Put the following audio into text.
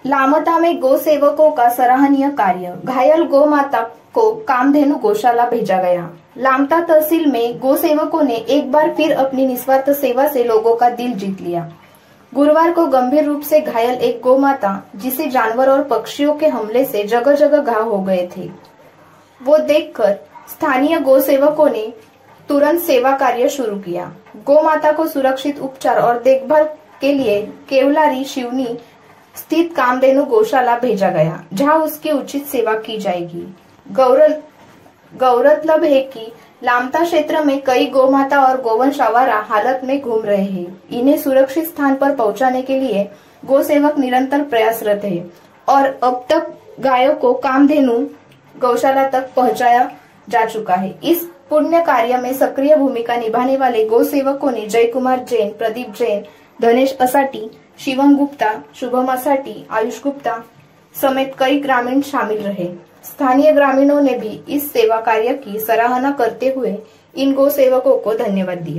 लामता में गौ सेवकों का सराहनीय कार्य, घायल गौ माता को कामधेनु गौशाला भेजा गया। लामता तहसील में गौ सेवकों ने एक बार फिर अपनी निस्वार्थ सेवा से लोगों का दिल जीत लिया। गुरुवार को गंभीर रूप से घायल एक गौ माता, जिसे जानवर और पक्षियों के हमले से जगह जगह घाव हो गए थे, वो देखकर स्थानीय गौ सेवकों ने तुरंत सेवा कार्य शुरू किया। गौ माता को सुरक्षित उपचार और देखभाल के लिए केवलारी शिवनी स्थित कामधेनु गौशाला भेजा गया, जहां उसकी उचित सेवा की जाएगी। गौरतलब है कि लामता क्षेत्र में कई गौमाता और गोवंश आवारा हालत में घूम रहे हैं। इन्हें सुरक्षित स्थान पर पहुंचाने के लिए गौ सेवक निरंतर प्रयासरत है और अब तक गायों को कामधेनु गौशाला तक पहुंचाया जा चुका है। इस पुण्य कार्य में सक्रिय भूमिका निभाने वाले गौ सेवकों ने जय कुमार जैन, प्रदीप जैन, धनेश असाटी, शिवम गुप्ता, शुभम असाटी, आयुष गुप्ता समेत कई ग्रामीण शामिल रहे। स्थानीय ग्रामीणों ने भी इस सेवा कार्य की सराहना करते हुए इन गौ सेवकों को धन्यवाद दिया।